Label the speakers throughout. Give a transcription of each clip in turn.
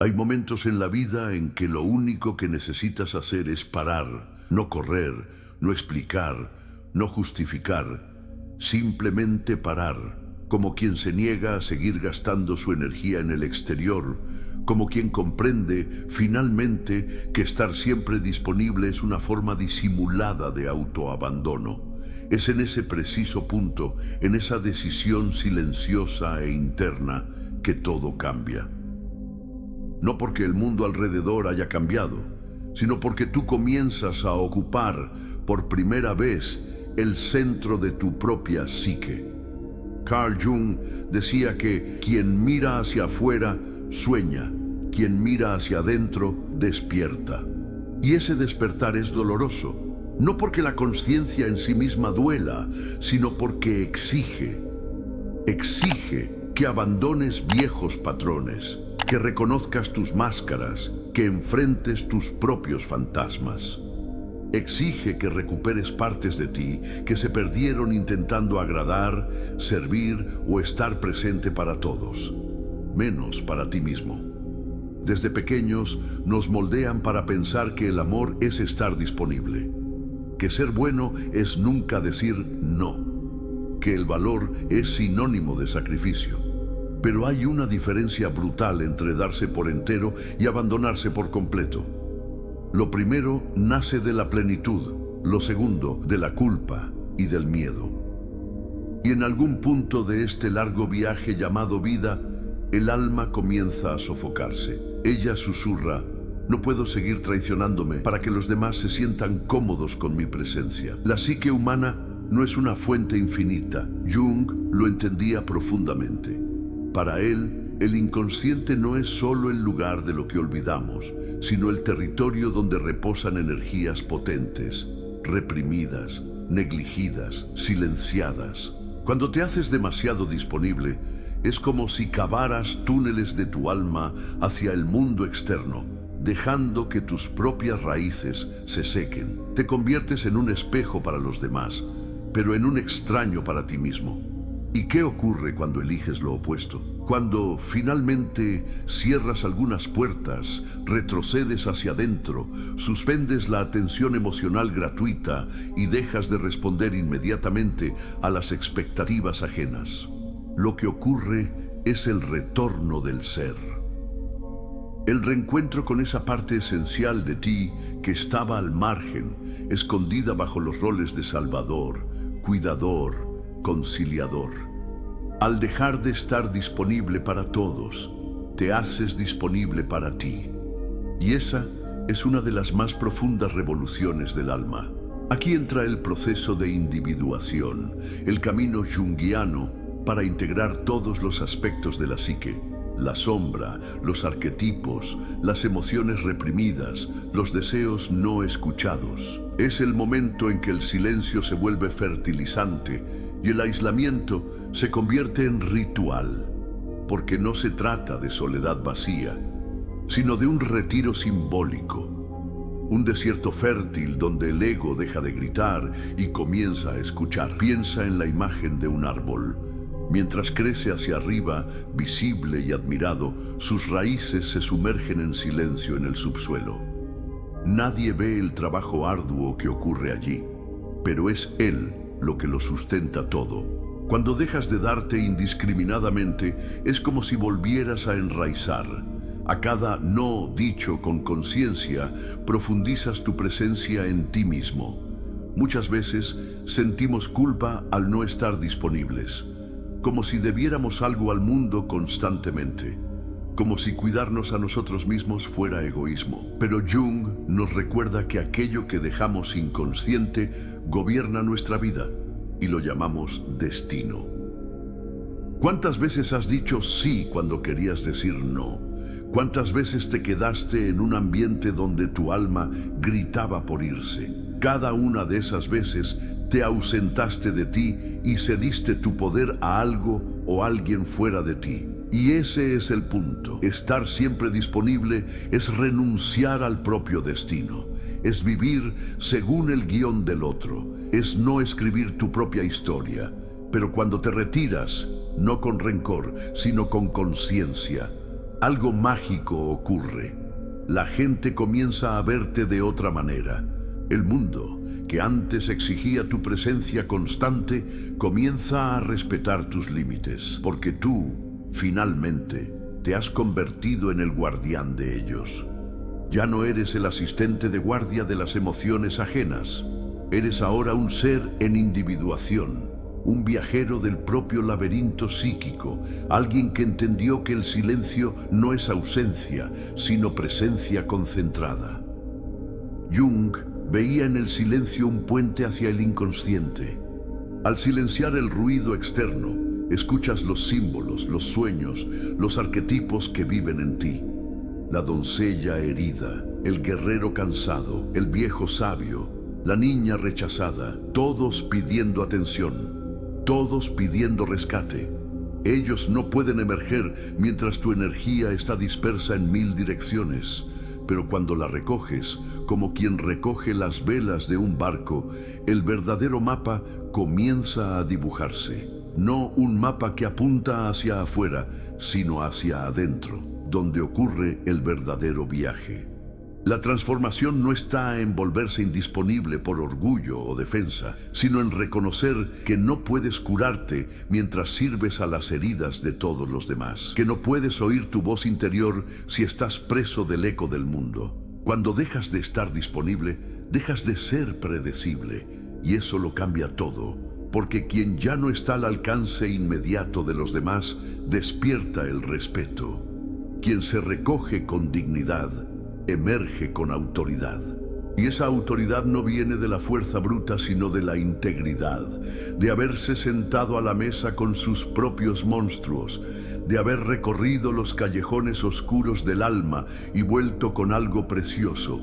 Speaker 1: Hay momentos en la vida en que lo único que necesitas hacer es parar, no correr, no explicar, no justificar, simplemente parar, como quien se niega a seguir gastando su energía en el exterior, como quien comprende finalmente que estar siempre disponible es una forma disimulada de autoabandono. Es en ese preciso punto, en esa decisión silenciosa e interna, que todo cambia. No porque el mundo alrededor haya cambiado, sino porque tú comienzas a ocupar por primera vez el centro de tu propia psique. Carl Jung decía que quien mira hacia afuera sueña, quien mira hacia adentro despierta. Y ese despertar es doloroso, no porque la conciencia en sí misma duela, sino porque exige que abandones viejos patrones, que reconozcas tus máscaras, que enfrentes tus propios fantasmas. Exige que recuperes partes de ti que se perdieron intentando agradar, servir o estar presente para todos, menos para ti mismo. Desde pequeños nos moldean para pensar que el amor es estar disponible, que ser bueno es nunca decir no, que el valor es sinónimo de sacrificio. Pero hay una diferencia brutal entre darse por entero y abandonarse por completo. Lo primero nace de la plenitud, lo segundo de la culpa y del miedo. Y en algún punto de este largo viaje llamado vida, el alma comienza a sofocarse. Ella susurra: no puedo seguir traicionándome para que los demás se sientan cómodos con mi presencia. La psique humana no es una fuente infinita. Jung lo entendía profundamente. Para él, el inconsciente no es solo el lugar de lo que olvidamos, sino el territorio donde reposan energías potentes, reprimidas, negligidas, silenciadas. Cuando te haces demasiado disponible, es como si cavaras túneles de tu alma hacia el mundo externo, dejando que tus propias raíces se sequen. Te conviertes en un espejo para los demás, pero en un extraño para ti mismo. ¿Y qué ocurre cuando eliges lo opuesto? Cuando finalmente cierras algunas puertas, retrocedes hacia adentro, suspendes la atención emocional gratuita y dejas de responder inmediatamente a las expectativas ajenas. Lo que ocurre es el retorno del ser. El reencuentro con esa parte esencial de ti que estaba al margen, escondida bajo los roles de salvador, cuidador, conciliador. Al dejar de estar disponible para todos, te haces disponible para ti. Y esa es una de las más profundas revoluciones del alma. Aquí entra el proceso de individuación, el camino junguiano para integrar todos los aspectos de la psique: la sombra, los arquetipos, las emociones reprimidas, los deseos no escuchados. Es el momento en que el silencio se vuelve fertilizante y el aislamiento se convierte en ritual, porque no se trata de soledad vacía, sino de un retiro simbólico, un desierto fértil donde el ego deja de gritar y comienza a escuchar. Piensa en la imagen de un árbol. Mientras crece hacia arriba, visible y admirado, sus raíces se sumergen en silencio en el subsuelo. Nadie ve el trabajo arduo que ocurre allí, pero es él lo que lo sustenta todo. Cuando dejas de darte indiscriminadamente, es como si volvieras a enraizar. A cada no dicho con conciencia, profundizas tu presencia en ti mismo. Muchas veces sentimos culpa al no estar disponibles, como si debiéramos algo al mundo constantemente, como si cuidarnos a nosotros mismos fuera egoísmo. Pero Jung nos recuerda que aquello que dejamos inconsciente gobierna nuestra vida, y lo llamamos destino. ¿Cuántas veces has dicho sí cuando querías decir no? ¿Cuántas veces te quedaste en un ambiente donde tu alma gritaba por irse? Cada una de esas veces te ausentaste de ti y cediste tu poder a algo o alguien fuera de ti. Y ese es el punto. Estar siempre disponible es renunciar al propio destino. Es vivir según el guión del otro. Es no escribir tu propia historia. Pero cuando te retiras, no con rencor, sino con conciencia, algo mágico ocurre. La gente comienza a verte de otra manera. El mundo, que antes exigía tu presencia constante, comienza a respetar tus límites, porque tú, finalmente, te has convertido en el guardián de ellos. Ya no eres el asistente de guardia de las emociones ajenas. Eres ahora un ser en individuación, un viajero del propio laberinto psíquico, alguien que entendió que el silencio no es ausencia, sino presencia concentrada. Jung veía en el silencio un puente hacia el inconsciente. Al silenciar el ruido externo, escuchas los símbolos, los sueños, los arquetipos que viven en ti. La doncella herida, el guerrero cansado, el viejo sabio, la niña rechazada, todos pidiendo atención, todos pidiendo rescate. Ellos no pueden emerger mientras tu energía está dispersa en 1000 direcciones, pero cuando la recoges, como quien recoge las velas de un barco, el verdadero mapa comienza a dibujarse. No un mapa que apunta hacia afuera, sino hacia adentro, donde ocurre el verdadero viaje. La transformación no está en volverse indisponible por orgullo o defensa, sino en reconocer que no puedes curarte mientras sirves a las heridas de todos los demás, que no puedes oír tu voz interior si estás preso del eco del mundo. Cuando dejas de estar disponible, dejas de ser predecible, y eso lo cambia todo, porque quien ya no está al alcance inmediato de los demás, despierta el respeto. Quien se recoge con dignidad, emerge con autoridad. Y esa autoridad no viene de la fuerza bruta, sino de la integridad, de haberse sentado a la mesa con sus propios monstruos, de haber recorrido los callejones oscuros del alma y vuelto con algo precioso,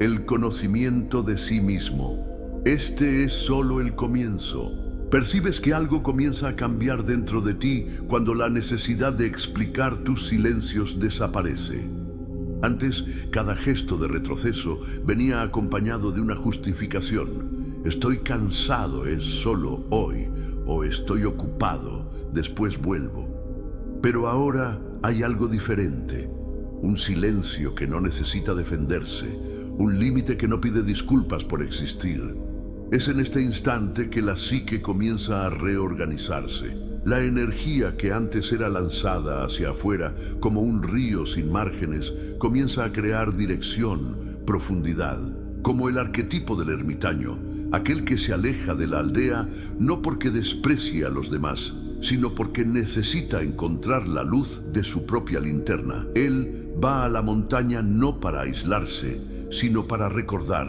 Speaker 1: el conocimiento de sí mismo. Este es solo el comienzo. Percibes que algo comienza a cambiar dentro de ti cuando la necesidad de explicar tus silencios desaparece. Antes, cada gesto de retroceso venía acompañado de una justificación. Estoy cansado, es solo hoy, o estoy ocupado, después vuelvo. Pero ahora hay algo diferente, un silencio que no necesita defenderse, un límite que no pide disculpas por existir. Es en este instante que la psique comienza a reorganizarse. La energía que antes era lanzada hacia afuera como un río sin márgenes comienza a crear dirección, profundidad, como el arquetipo del ermitaño, aquel que se aleja de la aldea no porque desprecie a los demás, sino porque necesita encontrar la luz de su propia linterna. Él va a la montaña no para aislarse, sino para recordar,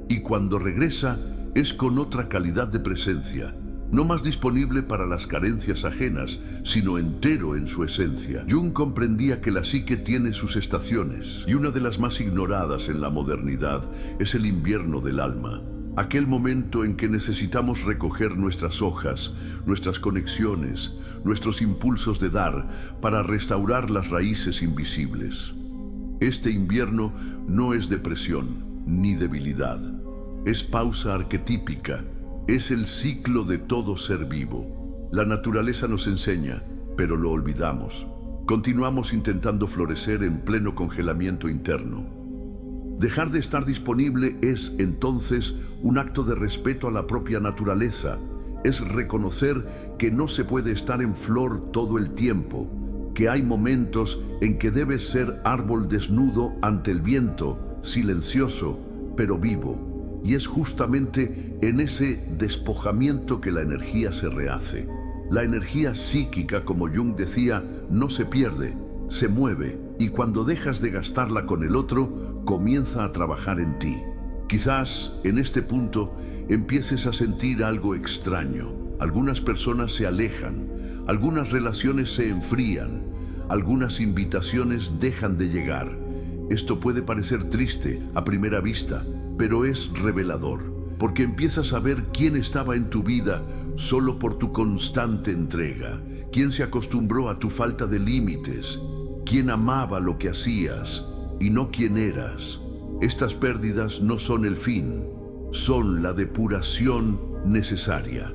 Speaker 1: y cuando regresa es con otra calidad de presencia, no más disponible para las carencias ajenas, sino entero en su esencia. Jung comprendía que la psique tiene sus estaciones, y una de las más ignoradas en la modernidad es el invierno del alma. Aquel momento en que necesitamos recoger nuestras hojas, nuestras conexiones, nuestros impulsos de dar, para restaurar las raíces invisibles. Este invierno no es depresión, ni debilidad. Es pausa arquetípica. Es el ciclo de todo ser vivo. La naturaleza nos enseña, pero lo olvidamos. Continuamos intentando florecer en pleno congelamiento interno. Dejar de estar disponible es, entonces, un acto de respeto a la propia naturaleza. Es reconocer que no se puede estar en flor todo el tiempo, que hay momentos en que debes ser árbol desnudo ante el viento, silencioso, pero vivo. Y es justamente en ese despojamiento que la energía se rehace. La energía psíquica, como Jung decía, no se pierde, se mueve, y cuando dejas de gastarla con el otro, comienza a trabajar en ti. Quizás, en este punto, empieces a sentir algo extraño. Algunas personas se alejan, algunas relaciones se enfrían, algunas invitaciones dejan de llegar. Esto puede parecer triste a primera vista, pero es revelador, porque empiezas a ver quién estaba en tu vida solo por tu constante entrega, quién se acostumbró a tu falta de límites, quién amaba lo que hacías y no quién eras. Estas pérdidas no son el fin, son la depuración necesaria.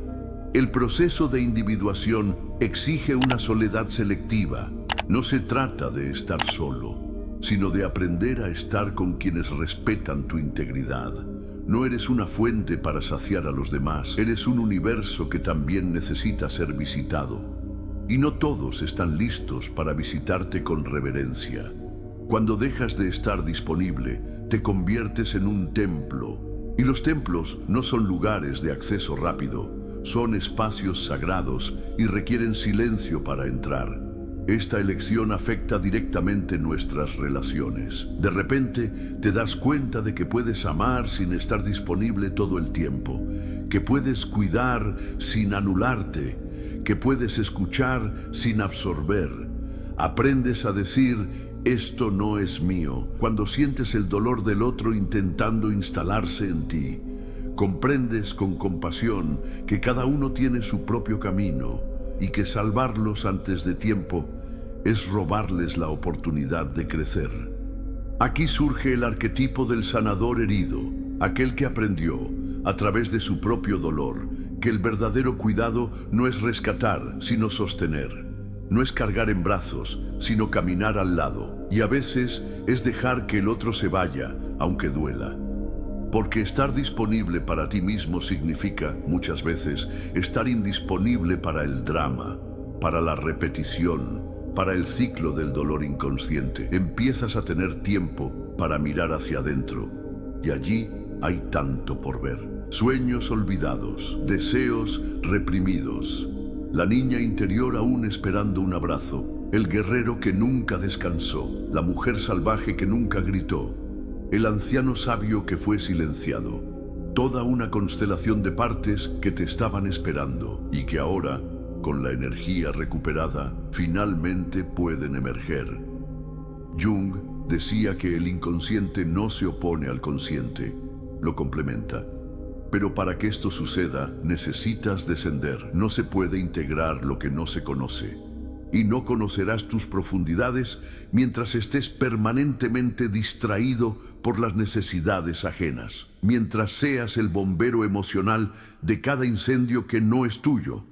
Speaker 1: El proceso de individuación exige una soledad selectiva, No se trata de estar solo, sino de aprender a estar con quienes respetan tu integridad. No eres una fuente para saciar a los demás, eres un universo que también necesita ser visitado. Y no todos están listos para visitarte con reverencia. Cuando dejas de estar disponible, te conviertes en un templo. Y los templos no son lugares de acceso rápido, son espacios sagrados y requieren silencio para entrar. Esta elección afecta directamente nuestras relaciones. De repente, te das cuenta de que puedes amar sin estar disponible todo el tiempo, que puedes cuidar sin anularte, que puedes escuchar sin absorber. Aprendes a decir, esto no es mío, cuando sientes el dolor del otro intentando instalarse en ti. Comprendes con compasión que cada uno tiene su propio camino y que salvarlos antes de tiempo es robarles la oportunidad de crecer. Aquí surge el arquetipo del sanador herido, aquel que aprendió, a través de su propio dolor, que el verdadero cuidado no es rescatar, sino sostener. No es cargar en brazos, sino caminar al lado. Y a veces es dejar que el otro se vaya, aunque duela. Porque estar disponible para ti mismo significa, muchas veces, estar indisponible para el drama, para la repetición, para el ciclo del dolor inconsciente. Empiezas a tener tiempo para mirar hacia adentro. Y allí hay tanto por ver. Sueños olvidados, deseos reprimidos. La niña interior aún esperando un abrazo, el guerrero que nunca descansó, la mujer salvaje que nunca gritó, el anciano sabio que fue silenciado, toda una constelación de partes que te estaban esperando y que ahora, con la energía recuperada, finalmente pueden emerger. Jung decía que el inconsciente no se opone al consciente, lo complementa. Pero para que esto suceda, necesitas descender. No se puede integrar lo que no se conoce. Y no conocerás tus profundidades mientras estés permanentemente distraído por las necesidades ajenas. Mientras seas el bombero emocional de cada incendio que no es tuyo.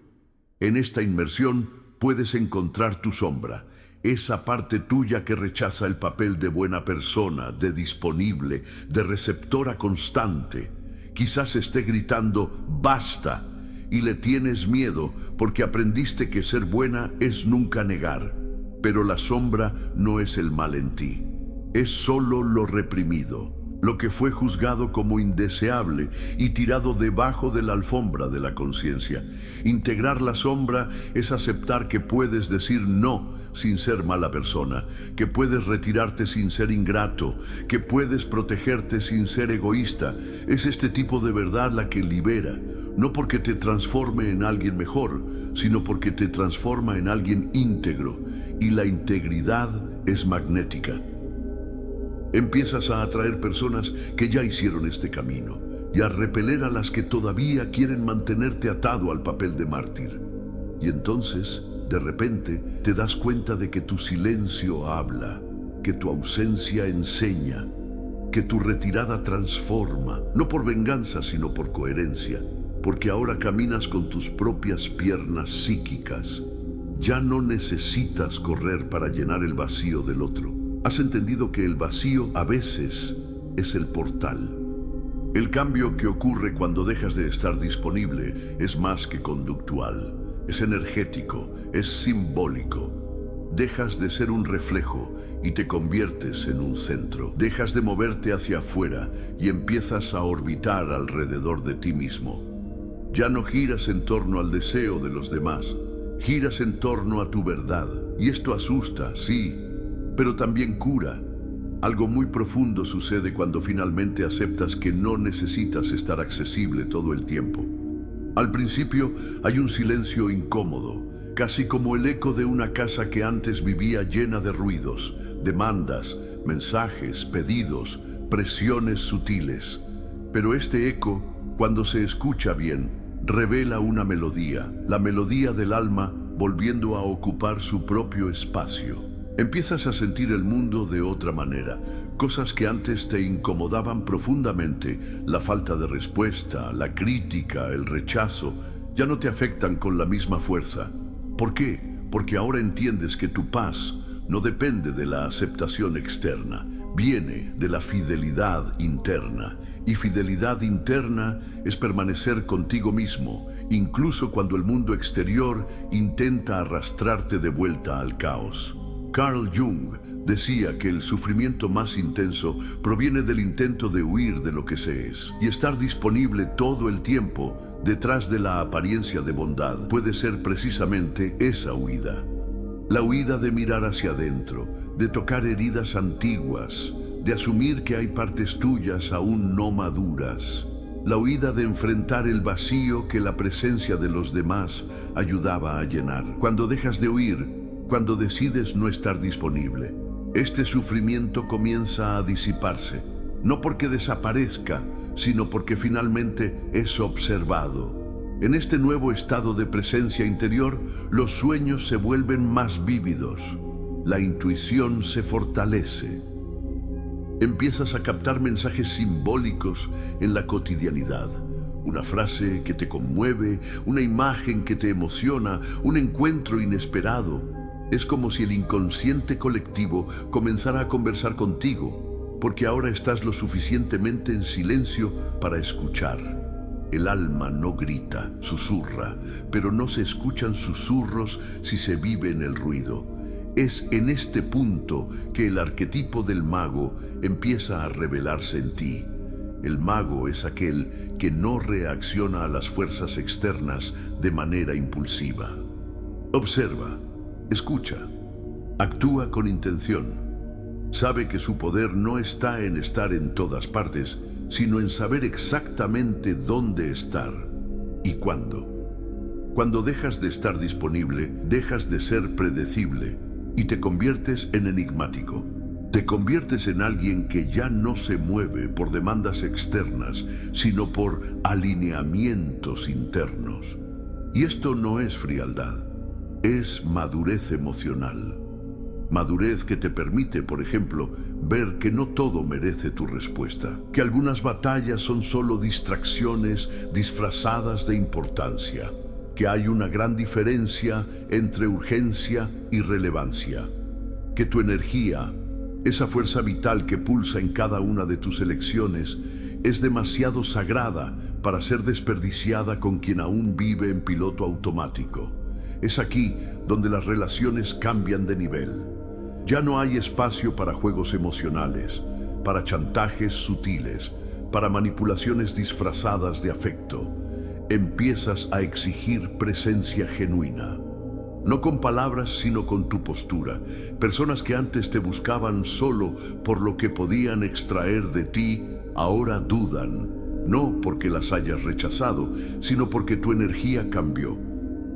Speaker 1: En esta inmersión puedes encontrar tu sombra. Esa parte tuya que rechaza el papel de buena persona, de disponible, de receptora constante. Quizás esté gritando ¡basta! Y le tienes miedo porque aprendiste que ser buena es nunca negar. Pero la sombra no es el mal en ti. Es solo lo reprimido, lo que fue juzgado como indeseable y tirado debajo de la alfombra de la conciencia. Integrar la sombra es aceptar que puedes decir no sin ser mala persona, que puedes retirarte sin ser ingrato, que puedes protegerte sin ser egoísta. Es este tipo de verdad la que libera, no porque te transforme en alguien mejor, sino porque te transforma en alguien íntegro, y la integridad es magnética. Empiezas a atraer personas que ya hicieron este camino y a repeler a las que todavía quieren mantenerte atado al papel de mártir. Y entonces, de repente, te das cuenta de que tu silencio habla, que tu ausencia enseña, que tu retirada transforma, no por venganza, sino por coherencia, porque ahora caminas con tus propias piernas psíquicas. Ya no necesitas correr para llenar el vacío del otro. Has entendido que el vacío a veces es el portal. El cambio que ocurre cuando dejas de estar disponible es más que conductual. Es energético, es simbólico. Dejas de ser un reflejo y te conviertes en un centro. Dejas de moverte hacia afuera y empiezas a orbitar alrededor de ti mismo. Ya no giras en torno al deseo de los demás, giras en torno a tu verdad. Y esto asusta, sí, pero también cura. Algo muy profundo sucede cuando finalmente aceptas que no necesitas estar accesible todo el tiempo. Al principio hay un silencio incómodo, casi como el eco de una casa que antes vivía llena de ruidos, demandas, mensajes, pedidos, presiones sutiles. Pero este eco, cuando se escucha bien, revela una melodía, la melodía del alma volviendo a ocupar su propio espacio. Empiezas a sentir el mundo de otra manera. Cosas que antes te incomodaban profundamente, la falta de respuesta, la crítica, el rechazo, ya no te afectan con la misma fuerza. ¿Por qué? Porque ahora entiendes que tu paz no depende de la aceptación externa, viene de la fidelidad interna. Y fidelidad interna es permanecer contigo mismo, incluso cuando el mundo exterior intenta arrastrarte de vuelta al caos. Carl Jung decía que el sufrimiento más intenso proviene del intento de huir de lo que se es. Y estar disponible todo el tiempo detrás de la apariencia de bondad puede ser precisamente esa huida. La huida de mirar hacia adentro, de tocar heridas antiguas, de asumir que hay partes tuyas aún no maduras. La huida de enfrentar el vacío que la presencia de los demás ayudaba a llenar. Cuando dejas de huir, cuando decides no estar disponible, este sufrimiento comienza a disiparse, no porque desaparezca, sino porque finalmente es observado. En este nuevo estado de presencia interior, los sueños se vuelven más vívidos, la intuición se fortalece. Empiezas a captar mensajes simbólicos en la cotidianidad. Una frase que te conmueve, una imagen que te emociona, un encuentro inesperado. Es como si el inconsciente colectivo comenzara a conversar contigo, porque ahora estás lo suficientemente en silencio para escuchar. El alma no grita, susurra, pero no se escuchan susurros si se vive en el ruido. Es en este punto que el arquetipo del mago empieza a revelarse en ti. El mago es aquel que no reacciona a las fuerzas externas de manera impulsiva. Observa, escucha, actúa con intención. Sabe que su poder no está en estar en todas partes, sino en saber exactamente dónde estar y cuándo. Cuando dejas de estar disponible, dejas de ser predecible y te conviertes en enigmático. Te conviertes en alguien que ya no se mueve por demandas externas, sino por alineamientos internos. Y esto no es frialdad, es madurez emocional. Madurez que te permite, por ejemplo, ver que no todo merece tu respuesta, que algunas batallas son solo distracciones disfrazadas de importancia, que hay una gran diferencia entre urgencia y relevancia, que tu energía, esa fuerza vital que pulsa en cada una de tus elecciones, es demasiado sagrada para ser desperdiciada con quien aún vive en piloto automático. Es aquí donde las relaciones cambian de nivel. Ya no hay espacio para juegos emocionales, para chantajes sutiles, para manipulaciones disfrazadas de afecto. Empiezas a exigir presencia genuina. No con palabras, sino con tu postura. Personas que antes te buscaban solo por lo que podían extraer de ti, ahora dudan. No porque las hayas rechazado, sino porque tu energía cambió.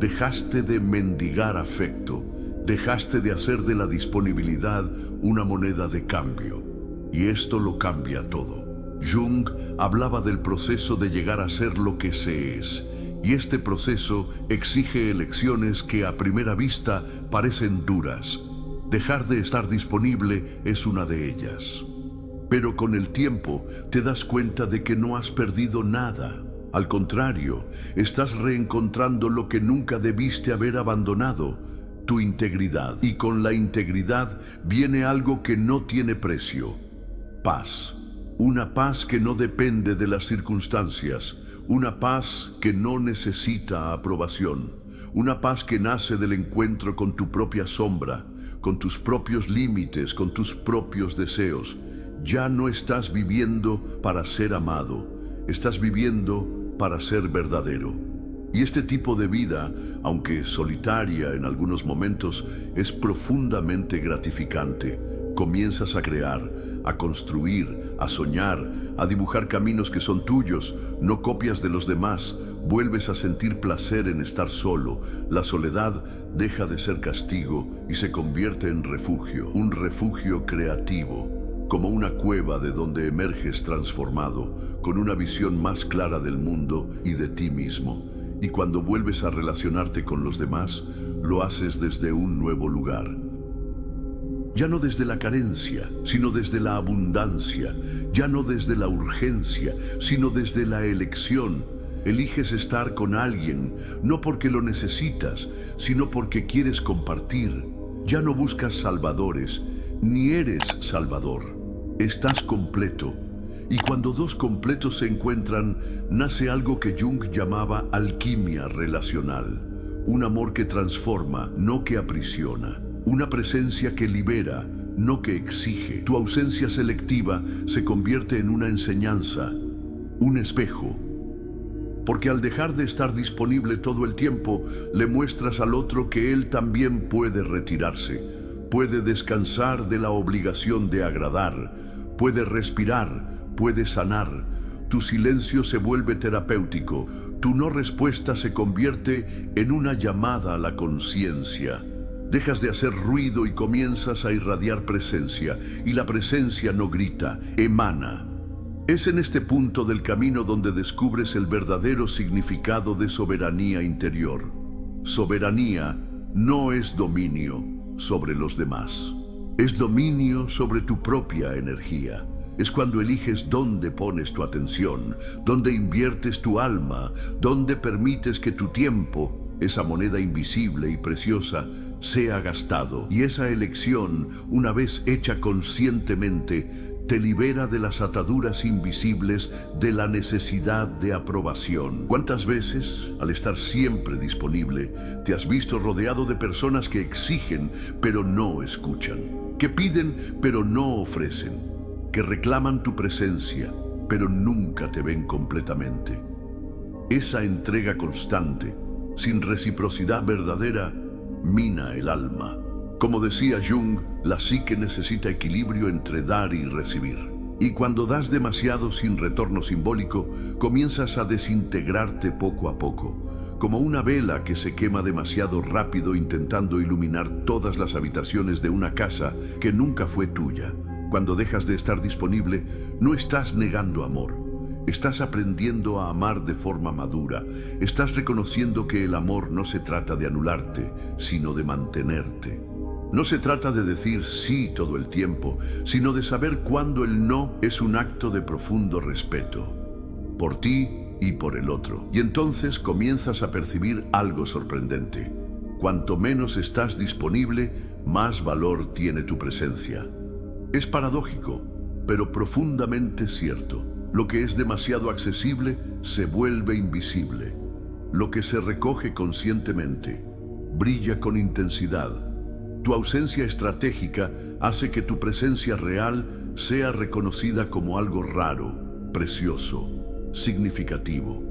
Speaker 1: Dejaste de mendigar afecto. Dejaste de hacer de la disponibilidad una moneda de cambio. Y esto lo cambia todo. Jung hablaba del proceso de llegar a ser lo que se es. Y este proceso exige elecciones que a primera vista parecen duras. Dejar de estar disponible es una de ellas. Pero con el tiempo te das cuenta de que no has perdido nada. Al contrario, estás reencontrando lo que nunca debiste haber abandonado, tu integridad. Y con la integridad viene algo que no tiene precio: paz. Una paz que no depende de las circunstancias, una paz que no necesita aprobación, una paz que nace del encuentro con tu propia sombra, con tus propios límites, con tus propios deseos. Ya no estás viviendo para ser amado, estás viviendo para ser verdadero. Y este tipo de vida, aunque solitaria en algunos momentos, es profundamente gratificante. Comienzas a crear, a construir, a soñar, a dibujar caminos que son tuyos, no copias de los demás. Vuelves a sentir placer en estar solo. La soledad deja de ser castigo y se convierte en refugio, un refugio creativo, como una cueva de donde emerges transformado, con una visión más clara del mundo y de ti mismo. Y cuando vuelves a relacionarte con los demás, lo haces desde un nuevo lugar. Ya no desde la carencia, sino desde la abundancia. Ya no desde la urgencia, sino desde la elección. Eliges estar con alguien, no porque lo necesitas, sino porque quieres compartir. Ya no buscas salvadores, ni eres salvador. Estás completo. Y cuando dos completos se encuentran, nace algo que Jung llamaba alquimia relacional. Un amor que transforma, no que aprisiona. Una presencia que libera, no que exige. Tu ausencia selectiva se convierte en una enseñanza, un espejo. Porque al dejar de estar disponible todo el tiempo, le muestras al otro que él también puede retirarse, puede descansar de la obligación de agradar, puede respirar, puede sanar. Tu silencio se vuelve terapéutico, tu no respuesta se convierte en una llamada a la conciencia. Dejas de hacer ruido y comienzas a irradiar presencia, y la presencia no grita, emana. Es en este punto del camino donde descubres el verdadero significado de soberanía interior. Soberanía no es dominio sobre los demás, es dominio sobre tu propia energía. Es cuando eliges dónde pones tu atención, dónde inviertes tu alma, dónde permites que tu tiempo, esa moneda invisible y preciosa, sea gastado. Y esa elección, una vez hecha conscientemente, te libera de las ataduras invisibles de la necesidad de aprobación. ¿Cuántas veces, al estar siempre disponible, te has visto rodeado de personas que exigen pero no escuchan, que piden pero no ofrecen, que reclaman tu presencia pero nunca te ven completamente? Esa entrega constante, sin reciprocidad verdadera, mina el alma. Como decía Jung, la psique necesita equilibrio entre dar y recibir. Y cuando das demasiado sin retorno simbólico, comienzas a desintegrarte poco a poco, como una vela que se quema demasiado rápido intentando iluminar todas las habitaciones de una casa que nunca fue tuya. Cuando dejas de estar disponible, no estás negando amor. Estás aprendiendo a amar de forma madura. Estás reconociendo que el amor no se trata de anularte, sino de mantenerte. No se trata de decir sí todo el tiempo, sino de saber cuándo el no es un acto de profundo respeto, por ti y por el otro. Y entonces comienzas a percibir algo sorprendente. Cuanto menos estás disponible, más valor tiene tu presencia. Es paradójico, pero profundamente cierto. Lo que es demasiado accesible se vuelve invisible. Lo que se recoge conscientemente brilla con intensidad. Tu ausencia estratégica hace que tu presencia real sea reconocida como algo raro, precioso, significativo.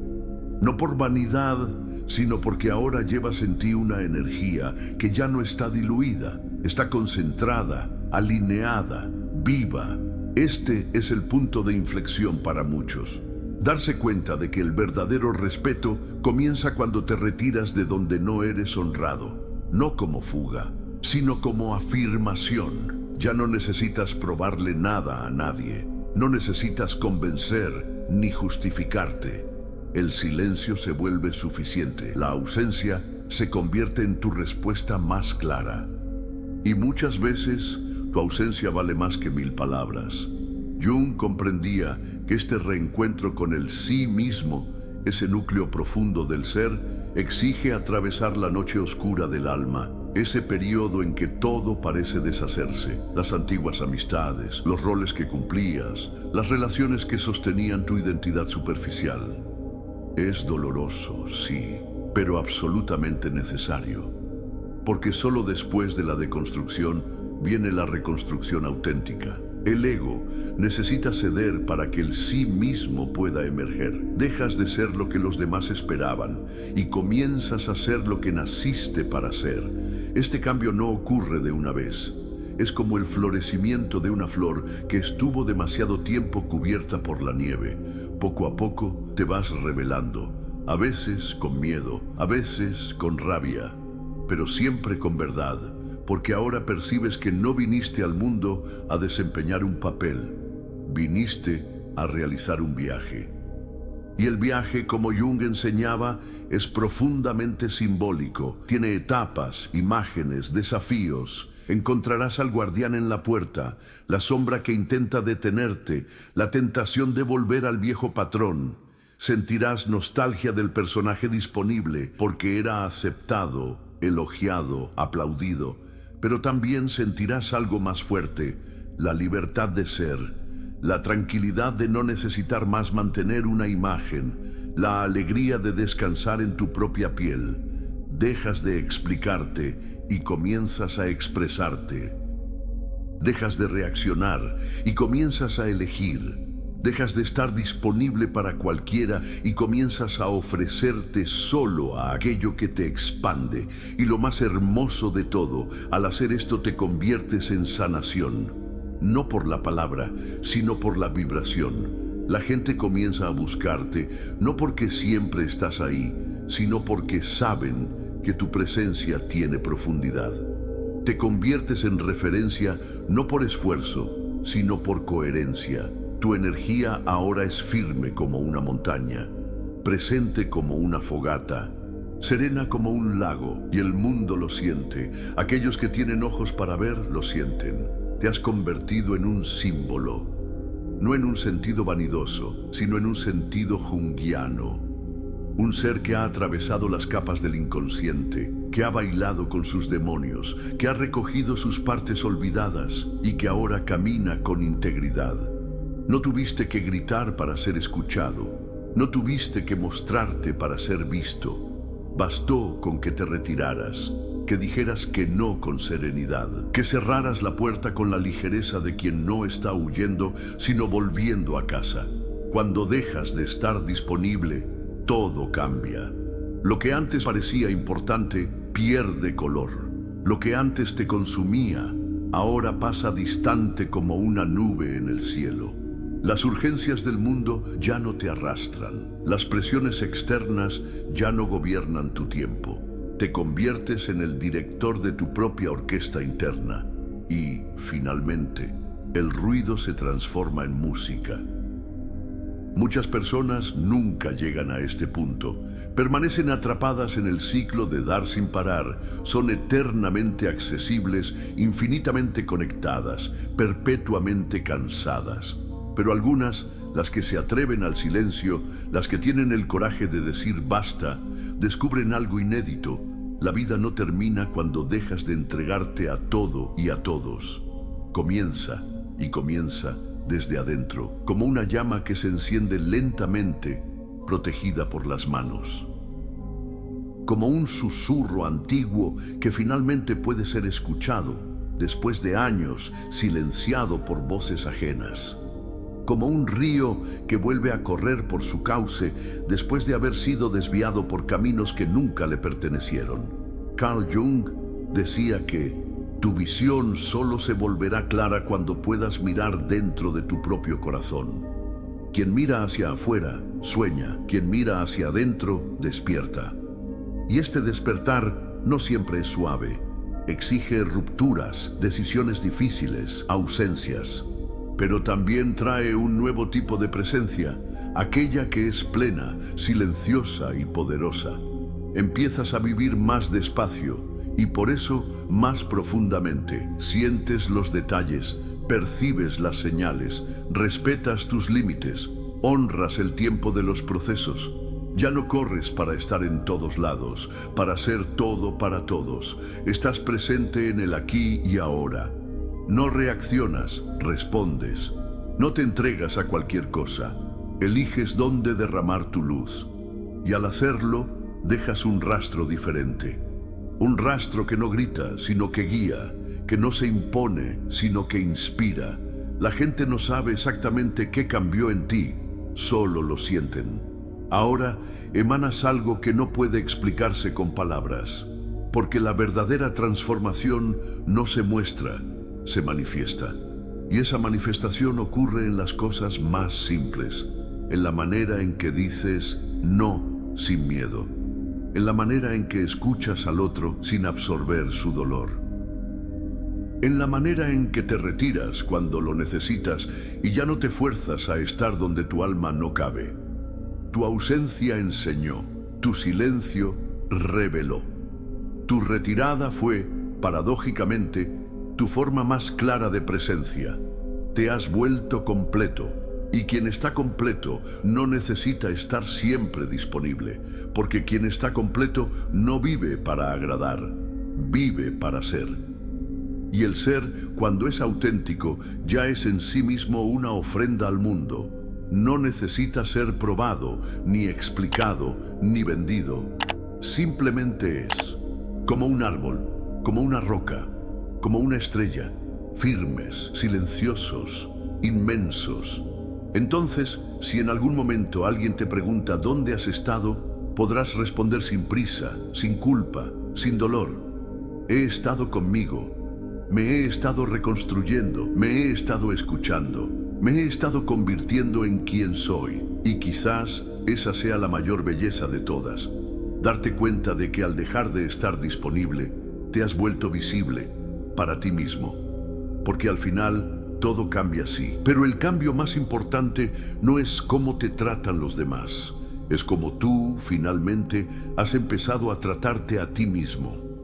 Speaker 1: No por vanidad, sino porque ahora llevas en ti una energía que ya no está diluida, está concentrada, alineada, viva. Este es el punto de inflexión para muchos. Darse cuenta de que el verdadero respeto comienza cuando te retiras de donde no eres honrado, no como fuga, sino como afirmación. Ya no necesitas probarle nada a nadie, no necesitas convencer ni justificarte. El silencio se vuelve suficiente, la ausencia se convierte en tu respuesta más clara. Y muchas veces tu ausencia vale más que 1000 palabras. Jung comprendía que este reencuentro con el sí mismo, ese núcleo profundo del ser, exige atravesar la noche oscura del alma, ese periodo en que todo parece deshacerse, las antiguas amistades, los roles que cumplías, las relaciones que sostenían tu identidad superficial. Es doloroso, sí, pero absolutamente necesario, porque solo después de la deconstrucción viene la reconstrucción auténtica. El ego necesita ceder para que el sí mismo pueda emerger. Dejas de ser lo que los demás esperaban y comienzas a ser lo que naciste para ser. Este cambio no ocurre de una vez. Es como el florecimiento de una flor que estuvo demasiado tiempo cubierta por la nieve. Poco a poco te vas revelando, a veces con miedo, a veces con rabia, pero siempre con verdad. Porque ahora percibes que no viniste al mundo a desempeñar un papel, viniste a realizar un viaje. Y el viaje, como Jung enseñaba, es profundamente simbólico. Tiene etapas, imágenes, desafíos. Encontrarás al guardián en la puerta, la sombra que intenta detenerte, la tentación de volver al viejo patrón. Sentirás nostalgia del personaje disponible porque era aceptado, elogiado, aplaudido. pero también sentirás algo más fuerte, la libertad de ser, la tranquilidad de no necesitar más mantener una imagen, la alegría de descansar en tu propia piel. Dejas de explicarte y comienzas a expresarte. Dejas de reaccionar y comienzas a elegir. Dejas de estar disponible para cualquiera y comienzas a ofrecerte solo a aquello que te expande. Y lo más hermoso de todo, al hacer esto te conviertes en sanación. No por la palabra, sino por la vibración. La gente comienza a buscarte, no porque siempre estás ahí, sino porque saben que tu presencia tiene profundidad. Te conviertes en referencia no por esfuerzo, sino por coherencia. Tu energía ahora es firme como una montaña, presente como una fogata, serena como un lago, y el mundo lo siente. Aquellos que tienen ojos para ver, lo sienten. Te has convertido en un símbolo, no en un sentido vanidoso, sino en un sentido junguiano. Un ser que ha atravesado las capas del inconsciente, que ha bailado con sus demonios, que ha recogido sus partes olvidadas y que ahora camina con integridad. No tuviste que gritar para ser escuchado, no tuviste que mostrarte para ser visto. Bastó con que te retiraras, que dijeras que no con serenidad, que cerraras la puerta con la ligereza de quien no está huyendo, sino volviendo a casa. Cuando dejas de estar disponible, todo cambia. Lo que antes parecía importante pierde color. Lo que antes te consumía, ahora pasa distante como una nube en el cielo. Las urgencias del mundo ya no te arrastran. Las presiones externas ya no gobiernan tu tiempo. Te conviertes en el director de tu propia orquesta interna. Y, finalmente, el ruido se transforma en música. Muchas personas nunca llegan a este punto. Permanecen atrapadas en el ciclo de dar sin parar. Son eternamente accesibles, infinitamente conectadas, perpetuamente cansadas. Pero algunas, las que se atreven al silencio, las que tienen el coraje de decir basta, descubren algo inédito. La vida no termina cuando dejas de entregarte a todo y a todos. Comienza y comienza desde adentro, como una llama que se enciende lentamente, protegida por las manos. Como un susurro antiguo que finalmente puede ser escuchado, después de años silenciado por voces ajenas. Como un río que vuelve a correr por su cauce después de haber sido desviado por caminos que nunca le pertenecieron. Carl Jung decía que tu visión solo se volverá clara cuando puedas mirar dentro de tu propio corazón. Quien mira hacia afuera, sueña. Quien mira hacia adentro, despierta. Y este despertar no siempre es suave. Exige rupturas, decisiones difíciles, ausencias. Pero también trae un nuevo tipo de presencia, aquella que es plena, silenciosa y poderosa. Empiezas a vivir más despacio, y por eso más profundamente. Sientes los detalles, percibes las señales, respetas tus límites, honras el tiempo de los procesos. Ya no corres para estar en todos lados, para ser todo para todos. Estás presente en el aquí y ahora. No reaccionas, respondes. No te entregas a cualquier cosa. Eliges dónde derramar tu luz. Y al hacerlo, dejas un rastro diferente. Un rastro que no grita, sino que guía, que no se impone, sino que inspira. La gente no sabe exactamente qué cambió en ti, solo lo sienten. Ahora emanas algo que no puede explicarse con palabras, porque la verdadera transformación no se muestra, se manifiesta. Y esa manifestación ocurre en las cosas más simples, en la manera en que dices no sin miedo. En la manera en que escuchas al otro sin absorber su dolor. En la manera en que te retiras cuando lo necesitas y ya no te fuerzas a estar donde tu alma no cabe. Tu ausencia enseñó, tu silencio reveló. Tu retirada fue, paradójicamente, tu forma más clara de presencia. Te has vuelto completo. Y quien está completo no necesita estar siempre disponible, porque quien está completo no vive para agradar, vive para ser. Y el ser, cuando es auténtico, ya es en sí mismo una ofrenda al mundo. No necesita ser probado, ni explicado, ni vendido. Simplemente es, como un árbol, como una roca, como una estrella, firmes, silenciosos, inmensos. Entonces, si en algún momento alguien te pregunta ¿dónde has estado?, podrás responder sin prisa, sin culpa, sin dolor. He estado conmigo. Me he estado reconstruyendo, me he estado escuchando, me he estado convirtiendo en quien soy. Y quizás esa sea la mayor belleza de todas. Darte cuenta de que al dejar de estar disponible, te has vuelto visible para ti mismo. Porque al final todo cambia así. Pero el cambio más importante no es cómo te tratan los demás. Es como tú, finalmente, has empezado a tratarte a ti mismo.